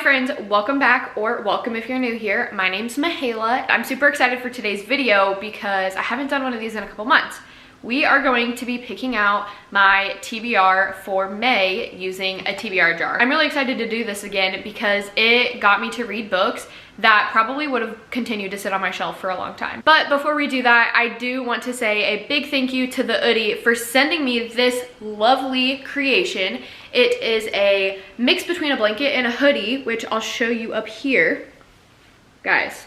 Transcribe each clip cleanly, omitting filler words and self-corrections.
friends, welcome back, or welcome if you're new here. My name's Michaela. I'm super excited for today's video because I haven't done one of these in a couple months. We are going to be picking out my TBR for May using a TBR jar. I'm really excited to do this again because it got me to read books that probably would have continued to sit on my shelf for a long time. But before we do that, I do want to say a big thank you to the Oodie for sending me this lovely creation. It is a mix between a blanket and a hoodie, which I'll show you up here. Guys,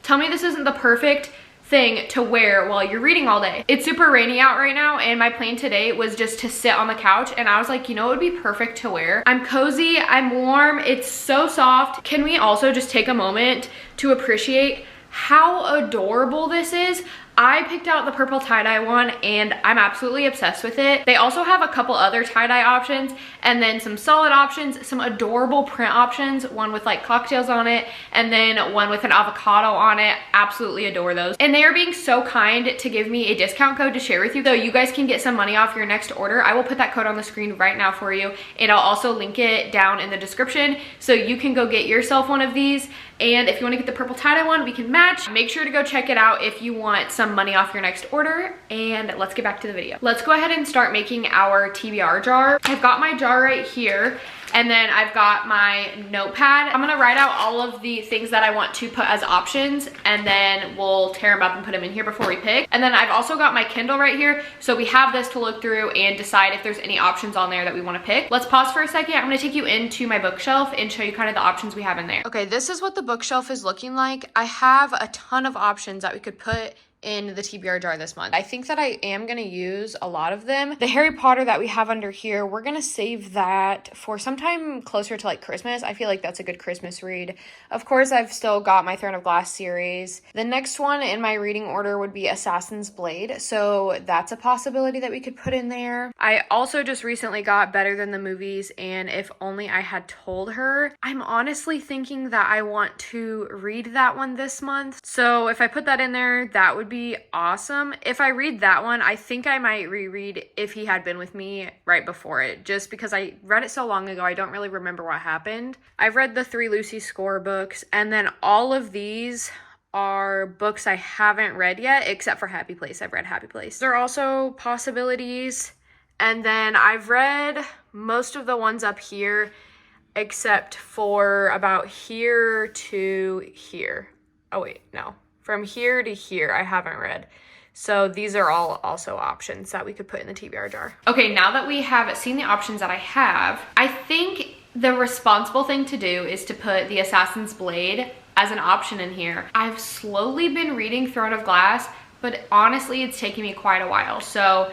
tell me this isn't the perfect thing to wear while you're reading all day. It's super rainy out right now, and my plan today was just to sit on the couch, and I was like, you know, it would be perfect to wear. I'm cozy, I'm warm, it's so soft. Can we also just take a moment to appreciate how adorable this is? I picked out the purple tie-dye one and I'm absolutely obsessed with it. They also have a couple other tie-dye options and then some solid options, some adorable print options, one with like cocktails on it and then one with an avocado on it. Absolutely adore those. And they are being so kind to give me a discount code to share with you, so you guys can get some money off your next order. I will put that code on the screen right now for you, and I'll also link it down in the description so you can go get yourself one of these. And if you want to get the purple tie-dye one, we can match. Make sure to go check it out if you want some money off your next order. And let's get back to the video. Let's go ahead and start making our TBR jar. I've got my jar right here, and then I've got my notepad. I'm gonna write out all of the things that I want to put as options, and then we'll tear them up and put them in here before we pick. And then I've also got my Kindle right here, so we have this to look through and decide if there's any options on there that we want to pick. Let's pause for a second. I'm gonna take you into my bookshelf and show you kind of the options we have in there. Okay, this is what the bookshelf is looking like. I have a ton of options that we could put in the TBR jar this month. I think that I am gonna use a lot of them. The Harry Potter that we have under here, we're gonna save that for sometime closer to like Christmas. I feel like that's a good Christmas read. Of course, I've still got my Throne of Glass series. The next one in my reading order would be Assassin's Blade, so that's a possibility that we could put in there. I also just recently got Better Than the Movies and If Only I Had Told Her. I'm honestly thinking that I want to read that one this month, so if I put that in there, that would be awesome. If I read that one, I think I might reread If He Had Been With Me right before it, just because I read it so long ago, I don't really remember what happened. I've read the 3 Lucy Score books, and then all of these are books I haven't read yet, except for Happy Place. I've read Happy Place. There are also possibilities, and then I've read most of the ones up here, except for about here to here. Oh wait, no. From here to here, I haven't read. So these are all also options that we could put in the TBR jar. Okay, now that we have seen the options that I have, I think the responsible thing to do is to put the Assassin's Blade as an option in here. I've slowly been reading Throne of Glass, but honestly, it's taking me quite a while. So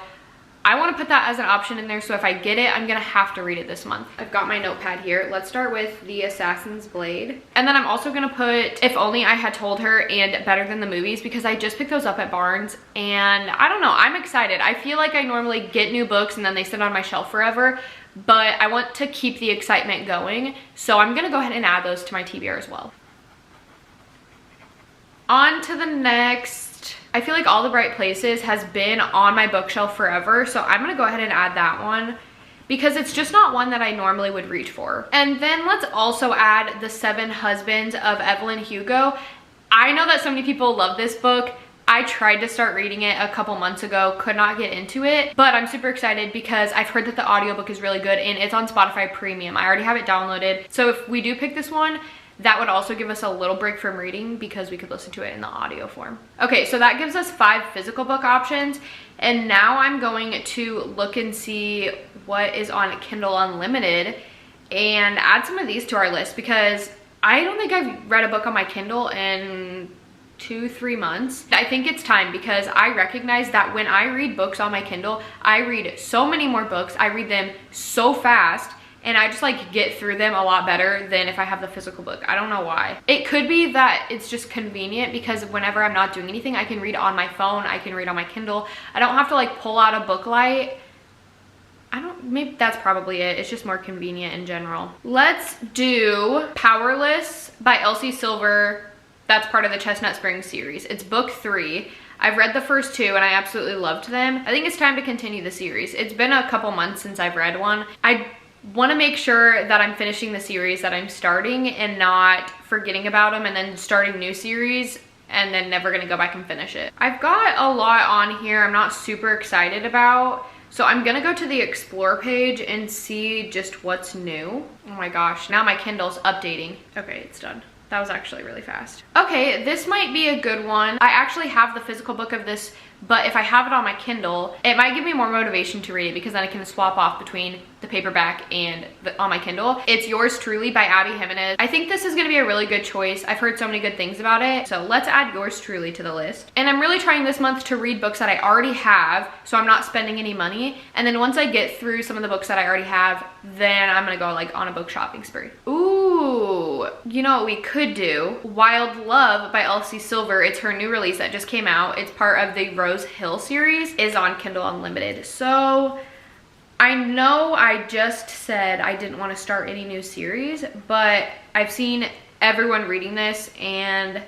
I want to put that as an option in there, so if I get it, I'm gonna have to read it this month. I've got my notepad here. Let's start with the Assassin's Blade. And then I'm also gonna put If Only I Had Told Her and Better Than the Movies, because I just picked those up at Barnes, and I don't know, I'm excited. I feel like I normally get new books and then they sit on my shelf forever, but I want to keep the excitement going, so I'm gonna go ahead and add those to my TBR as well. On to the next. I feel like All the Bright Places has been on my bookshelf forever, so I'm gonna go ahead and add that one because it's just not one that I normally would reach for. And then let's also add The 7 Husbands of Evelyn Hugo. I know that so many people love this book. I tried to start reading it a couple months ago, could not get into it, but I'm super excited because I've heard that the audiobook is really good and it's on Spotify Premium. I already have it downloaded. So if we do pick this one, that would also give us a little break from reading because we could listen to it in the audio form. Okay, so that gives us 5 physical book options. And now I'm going to look and see what is on Kindle Unlimited and add some of these to our list, because I don't think I've read a book on my Kindle in 2-3 months. I think it's time, because I recognize that when I read books on my Kindle, I read so many more books. I read them so fast, and I just like get through them a lot better than if I have the physical book. I don't know why. It could be that it's just convenient because whenever I'm not doing anything, I can read on my phone, I can read on my Kindle. I don't have to like pull out a book light. Maybe that's probably it. It's just more convenient in general. Let's do Powerless by Elsie Silver. That's part of the Chestnut Springs series. It's book 3. I've read the first 2 and I absolutely loved them. I think it's time to continue the series. It's been a couple months since I've read one. I want to make sure that I'm finishing the series that I'm starting and not forgetting about them and then starting new series and then never gonna go back and finish it. I've got a lot on here I'm not super excited about, so I'm gonna go to the explore page and see just what's new. Oh my gosh, now my Kindle's updating. Okay, it's done. That was actually really fast. Okay, this might be a good one. I actually have the physical book of this, but if I have it on my Kindle, it might give me more motivation to read it because then I can swap off between the paperback and on my Kindle. It's Yours Truly by Abby Jimenez. I think this is gonna be a really good choice. I've heard so many good things about it. So let's add Yours Truly to the list. And I'm really trying this month to read books that I already have, so I'm not spending any money. And then once I get through some of the books that I already have, then I'm gonna go like on a book shopping spree. Ooh, you know what we could do? Wild Love by Elsie Silver. It's her new release that just came out. It's part of the Rose Hill series, is on Kindle Unlimited. So I know I just said I didn't want to start any new series, but I've seen everyone reading this and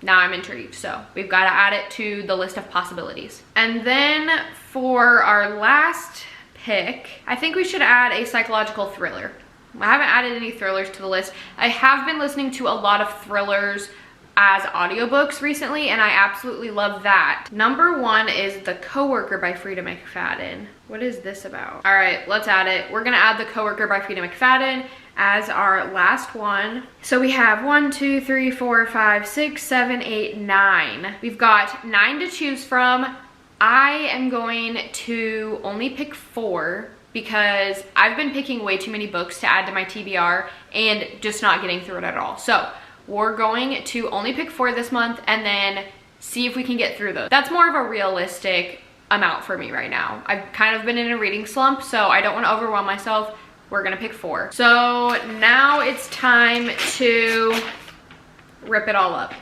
now I'm intrigued. So we've got to add it to the list of possibilities. And then for our last pick, I think we should add a psychological thriller. I haven't added any thrillers to the list. I have been listening to a lot of thrillers as audiobooks recently, and I absolutely love that. Number one is The Coworker by Frida McFadden. What is this about? All right, let's add it. We're gonna add The Coworker by Frida McFadden as our last one. So we have 1, 2, 3, 4, 5, 6, 7, 8, 9. We've got 9 to choose from. I am going to only pick 4 because I've been picking way too many books to add to my TBR and just not getting through it at all. So we're going to only pick 4 this month and then see if we can get through those. That's more of a realistic amount for me right now. I've kind of been in a reading slump, so I don't want to overwhelm myself. We're gonna pick 4. So now it's time to rip it all up.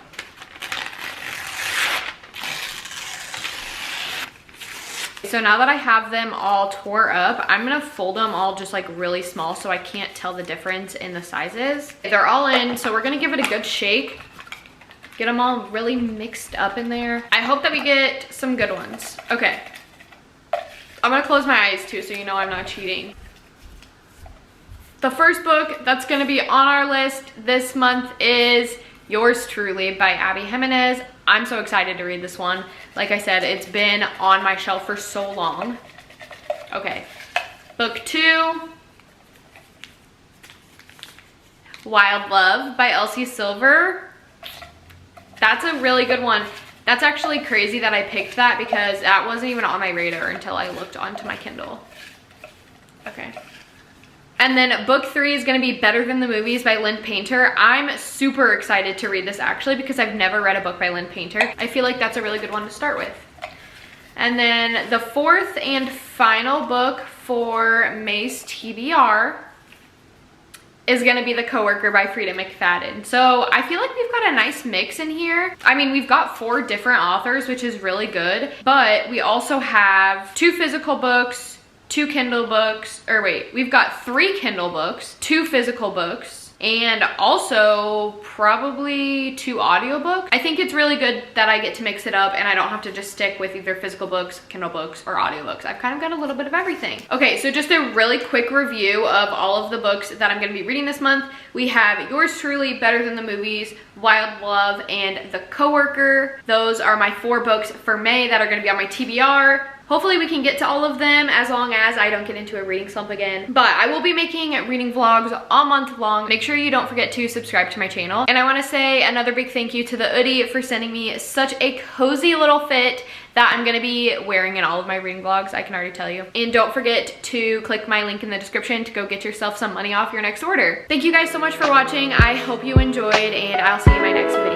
So now that I have them all tore up, I'm gonna fold them all just like really small so I can't tell the difference in the sizes. They're all in, so we're gonna give it a good shake. Get them all really mixed up in there. I hope that we get some good ones. Okay. I'm gonna close my eyes too so you know I'm not cheating. The first book that's gonna be on our list this month is Yours Truly by Abby Jimenez. I'm so excited to read this one. Like I said, it's been on my shelf for so long. Okay, book 2, Wild Love by Elsie Silver. That's a really good one. That's actually crazy that I picked that because that wasn't even on my radar until I looked onto my Kindle. Okay. And then book 3 is gonna be Better Than the Movies by Lynn Painter. I'm super excited to read this actually because I've never read a book by Lynn Painter. I feel like that's a really good one to start with. And then the 4th and final book for May's TBR is gonna be The Coworker by Frida McFadden. So I feel like we've got a nice mix in here. I mean, we've got 4 different authors, which is really good, but we also have 2 physical books, 2 Kindle books, or wait, we've got 3 Kindle books, 2 physical books, and also probably 2 audiobooks. I think it's really good that I get to mix it up and I don't have to just stick with either physical books, Kindle books, or audiobooks. I've kind of got a little bit of everything. Okay, so just a really quick review of all of the books that I'm gonna be reading this month. We have Yours Truly, Better Than the Movies, Wild Love, and The Coworker. Those are my 4 books for May that are gonna be on my TBR. Hopefully we can get to all of them as long as I don't get into a reading slump again. But I will be making reading vlogs all month long. Make sure you don't forget to subscribe to my channel. And I want to say another big thank you to the Oodie for sending me such a cozy little fit that I'm gonna be wearing in all of my reading vlogs, I can already tell you. And don't forget to click my link in the description to go get yourself some money off your next order. Thank you guys so much for watching. I hope you enjoyed and I'll see you in my next video.